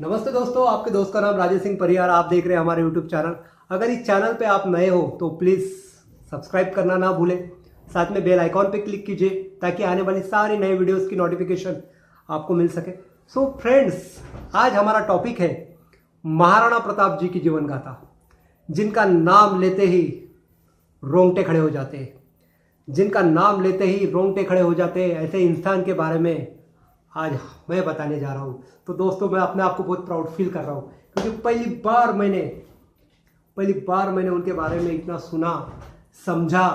नमस्ते दोस्तों, आपके दोस्त का नाम राजेश सिंह परिहार। आप देख रहे हैं हमारे यूट्यूब चैनल। अगर इस चैनल पे आप नए हो तो प्लीज़ सब्सक्राइब करना ना भूलें। साथ में बेल आइकॉन पे क्लिक कीजिए ताकि आने वाली सारी नई वीडियोस की नोटिफिकेशन आपको मिल सके। सो फ्रेंड्स, आज हमारा टॉपिक है महाराणा प्रताप जी की जीवन गाथा, जिनका नाम लेते ही रोंगटे खड़े हो जाते हैं। जिनका नाम लेते ही रोंगटे खड़े हो जाते हैं, ऐसे इंसान के बारे में आज मैं बताने जा रहा हूँ। तो दोस्तों, मैं अपने आप को बहुत प्राउड फील कर रहा हूँ क्योंकि पहली बार मैंने उनके बारे में इतना सुना, समझा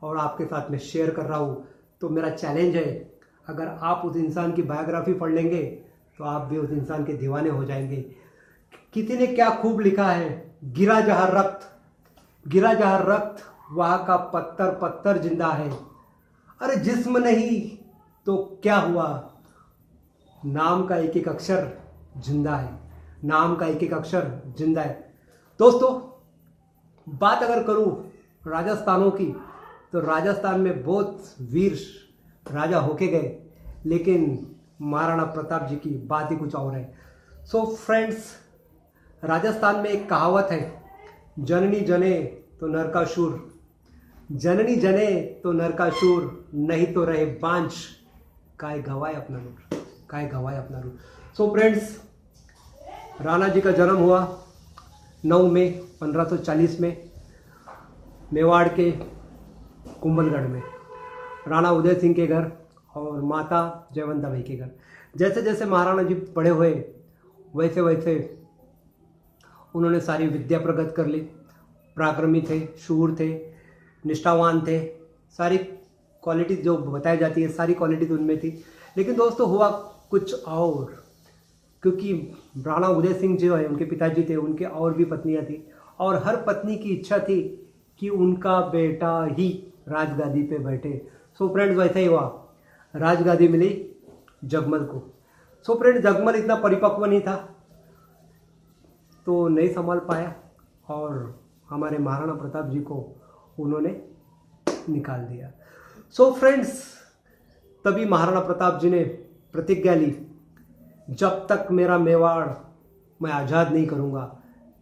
और आपके साथ में शेयर कर रहा हूँ। तो मेरा चैलेंज है, अगर आप उस इंसान की बायोग्राफी पढ़ लेंगे तो आप भी उस इंसान के दीवाने हो जाएंगे। किसी ने क्या खूब लिखा है, गिरा जहाँ रक्त वहाँ का पत्थर पत्थर जिंदा है। अरे जिस्म नहीं तो क्या हुआ, नाम का एक एक अक्षर जिंदा है। नाम का एक एक अक्षर जिंदा है। दोस्तों, बात अगर करूं राजस्थानों की, तो राजस्थान में बहुत वीर राजा होके गए, लेकिन महाराणा प्रताप जी की बात ही कुछ और है। सो फ्रेंड्स, राजस्थान में एक कहावत है, जननी जने तो नरकासुर, जननी जने तो नरकासुर, नहीं तो रहे बांझ, काय गवाए अपना रूप। सो फ्रेंड्स, राणा जी का जन्म हुआ 9 मई 1540 में मेवाड़ के कुंभलगढ़ में, राणा उदय सिंह के घर और माता जयवंता बाई के घर। जैसे जैसे महाराणा जी बड़े हुए वैसे वैसे उन्होंने सारी विद्या प्रगत कर ली। पराक्रमी थे, शूर थे, निष्ठावान थे, सारी क्वालिटी जो बताई जाती है सारी क्वालिटीज उनमें थी। लेकिन दोस्तों, हुआ कुछ और, क्योंकि राणा उदय सिंह जो है उनके पिताजी थे, उनके और भी पत्नियां थी और हर पत्नी की इच्छा थी कि उनका बेटा ही राजगादी पे बैठे। सो फ्रेंड्स, वैसा ही हुआ, राजगादी मिली जगमल को। सो फ्रेंड्स, जगमल इतना परिपक्व नहीं था तो नहीं संभाल पाया और हमारे महाराणा प्रताप जी को उन्होंने निकाल दिया। सो फ्रेंड्स, तभी महाराणा प्रताप जी ने प्रतिज्ञा ली, जब तक मेरा मेवाड़ मैं आज़ाद नहीं करूँगा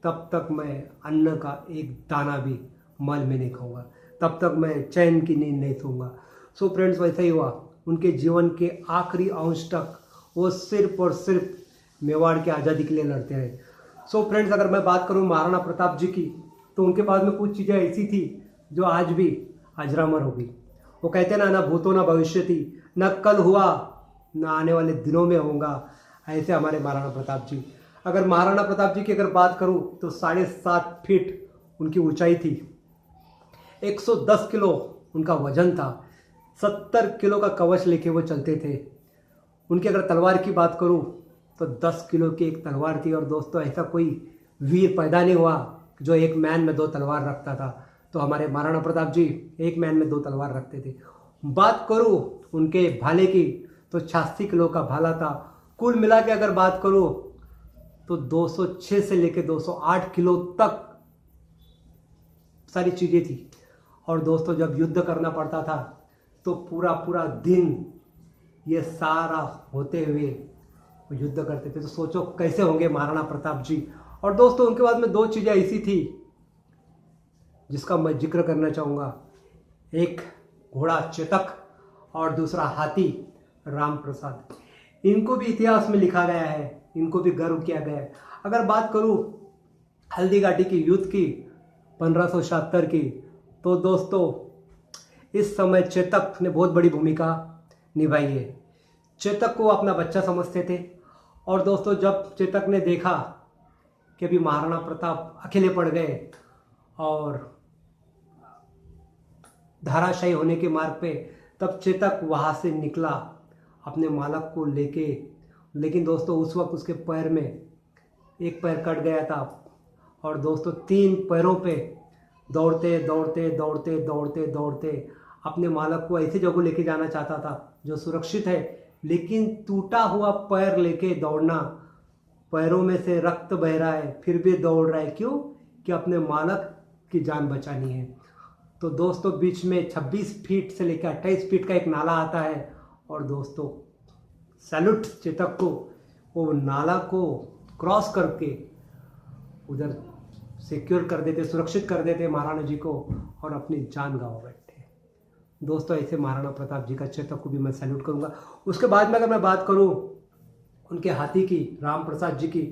तब तक मैं अन्न का एक दाना भी मल में नहीं खाऊंगा, तब तक मैं चैन की नींद नहीं सोऊंगा। सो फ्रेंड्स, वैसा ही हुआ। उनके जीवन के आखिरी अंश तक वो सिर्फ और सिर्फ मेवाड़ की आज़ादी के लिए लड़ते रहे। सो फ्रेंड्स, अगर मैं बात करूँ महाराणा प्रताप जी की, तो उनके पास में कुछ चीज़ें ऐसी थी जो आज भी अजरामर हो गई। वो कहते हैं ना भूतो ना भविष्य थी, न कल हुआ न आने वाले दिनों में होगा। ऐसे हमारे महाराणा प्रताप जी। अगर महाराणा प्रताप जी की अगर बात करूं तो 7.5 फीट उनकी ऊंचाई थी, 110 किलो उनका वजन था, 70 किलो का कवच लेके वो चलते थे। उनकी अगर तलवार की बात करूं तो 10 किलो की एक तलवार थी। और दोस्तों, ऐसा कोई वीर पैदा नहीं हुआ जो एक मैन में 2 तलवार रखता था। तो हमारे महाराणा प्रताप जी एक मैन में 2 तलवार रखते थे। बात करूं उनके भाले की तो 86 किलो का भाला था। कुल मिला के अगर बात करूं तो 206 से लेकर 208 किलो तक सारी चीज़ें थी। और दोस्तों, जब युद्ध करना पड़ता था तो पूरा पूरा दिन ये सारा होते हुए वो युद्ध करते थे। तो सोचो कैसे होंगे महाराणा प्रताप जी। और दोस्तों, उनके बाद में 2 चीज़ें ऐसी थी जिसका मैं जिक्र करना चाहूँगा, एक घोड़ा चेतक और दूसरा हाथी राम प्रसाद। इनको भी इतिहास में लिखा गया है, इनको भी गर्व किया गया है। अगर बात करूं हल्दी घाटी की युद्ध की 1576 की, तो दोस्तों इस समय चेतक ने बहुत बड़ी भूमिका निभाई है। चेतक को अपना बच्चा समझते थे। और दोस्तों, जब चेतक ने देखा कि अभी महाराणा प्रताप अकेले पड़ गए और धाराशायी होने के मार्ग पे, तब चेतक वहाँ से निकला अपने मालक को लेके। लेकिन दोस्तों, उस वक्त उसके पैर में एक पैर कट गया था और दोस्तों 3 पैरों पे दौड़ते दौड़ते दौड़ते दौड़ते दौड़ते अपने मालक को ऐसी जगह लेके जाना चाहता था जो सुरक्षित है। लेकिन टूटा हुआ पैर लेके दौड़ना, पैरों में से रक्त बह रहा है फिर भी दौड़ रहा है, क्यों? कि अपने मालक की जान बचानी है। तो दोस्तों, बीच में 26 फीट से लेकर 28 फीट का एक नाला आता है और दोस्तों सैल्यूट चेतक को, वो नाला को क्रॉस करके उधर सिक्योर कर देते, सुरक्षित कर देते महाराणा जी को और अपनी जान गंवा बैठे। दोस्तों ऐसे महाराणा प्रताप जी का चरित्र को भी मैं सैल्यूट करूंगा। उसके बाद में अगर मैं बात करूं उनके हाथी की, राम प्रसाद जी की,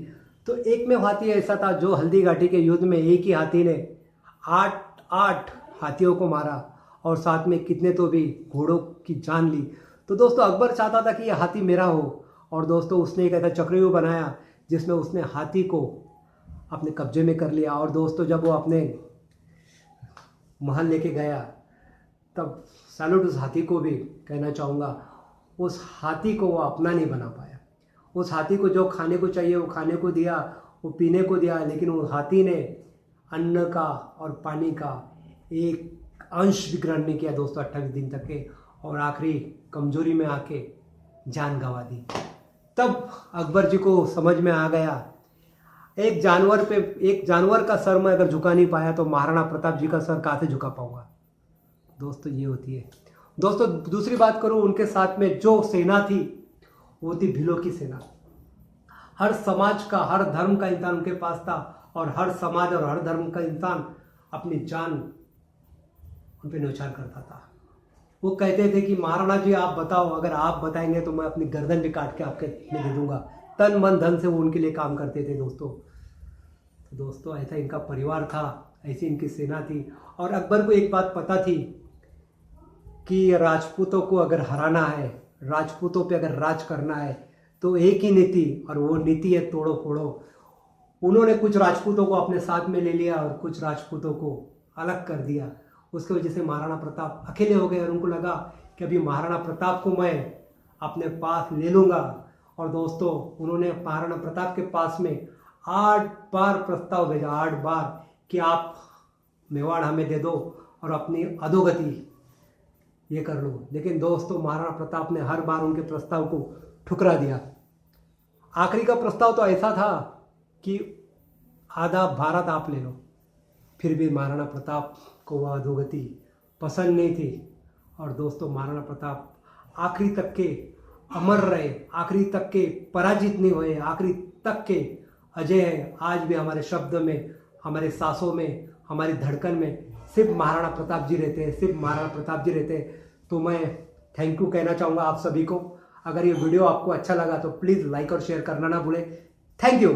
तो एक में हाथी ऐसा था जो हल्दी घाटी के युद्ध में एक ही हाथी ने 8 हाथियों को मारा और साथ में कितने तो भी घोड़ों की जान ली। तो दोस्तों अकबर चाहता था कि ये हाथी मेरा हो और दोस्तों उसने एक ऐसा चक्रव्यूह बनाया जिसमें उसने हाथी को अपने कब्जे में कर लिया। और दोस्तों जब वो अपने महल लेके गया तब सैल्यूट उस हाथी को भी कहना चाहूँगा, उस हाथी को वो अपना नहीं बना पाया। उस हाथी को जो खाने को चाहिए वो खाने को दिया, वो पीने को दिया, लेकिन उस हाथी ने अन्न का और पानी का एक अंश भी ग्रहण नहीं किया दोस्तों 28 दिन तक के, और आखिरी कमजोरी में आके जान गंवा दी। तब अकबर जी को समझ में आ गया एक जानवर का सर मैं अगर झुका नहीं पाया तो महाराणा प्रताप जी का सर कहाँ से झुका पाऊंगा। दोस्तों ये होती है। दोस्तों दूसरी बात करूं, उनके साथ में जो सेना थी वो थी भीलों की सेना। हर समाज का, हर धर्म का इंसान उनके पास था और हर समाज और हर धर्म का इंसान अपनी जान उन पर न्यौछावर करता था। वो कहते थे कि महाराणा जी आप बताओ, अगर आप बताएंगे तो मैं अपनी गर्दन भी काट के आपके में दे दूंगा। तन मन धन से वो उनके लिए काम करते थे दोस्तों। तो दोस्तों ऐसा इनका परिवार था, ऐसी इनकी सेना थी। और अकबर को एक बात पता थी कि राजपूतों को अगर हराना है, राजपूतों पे अगर राज करना है तो एक ही नीति, और वो नीति है तोड़ो फोड़ो। उन्होंने कुछ राजपूतों को अपने साथ में ले लिया और कुछ राजपूतों को अलग कर दिया। उसकी वजह से महाराणा प्रताप अकेले हो गए और उनको लगा कि अभी महाराणा प्रताप को मैं अपने पास ले लूँगा। और दोस्तों उन्होंने महाराणा प्रताप के पास में 8 बार प्रस्ताव भेजा, 8 बार, कि आप मेवाड़ हमें दे दो और अपनी अधोगति ये कर लो। लेकिन दोस्तों महाराणा प्रताप ने हर बार उनके प्रस्ताव को ठुकरा दिया। आखिरी का प्रस्ताव तो ऐसा था कि आधा भारत आप ले लो। फिर भी महाराणा प्रताप को वह अधोगति पसंद नहीं थी। और दोस्तों महाराणा प्रताप आखिरी तक के अमर रहे, आखिरी तक के पराजित नहीं हुए, आखिरी तक के अजय हैं। आज भी हमारे शब्द में, हमारे सांसों में, हमारी धड़कन में सिर्फ महाराणा प्रताप जी रहते हैं, सिर्फ महाराणा प्रताप जी रहते हैं। तो मैं थैंक यू कहना चाहूँगा आप सभी को। अगर ये वीडियो आपको अच्छा लगा तो प्लीज़ लाइक और शेयर करना ना भूलें। Thank you.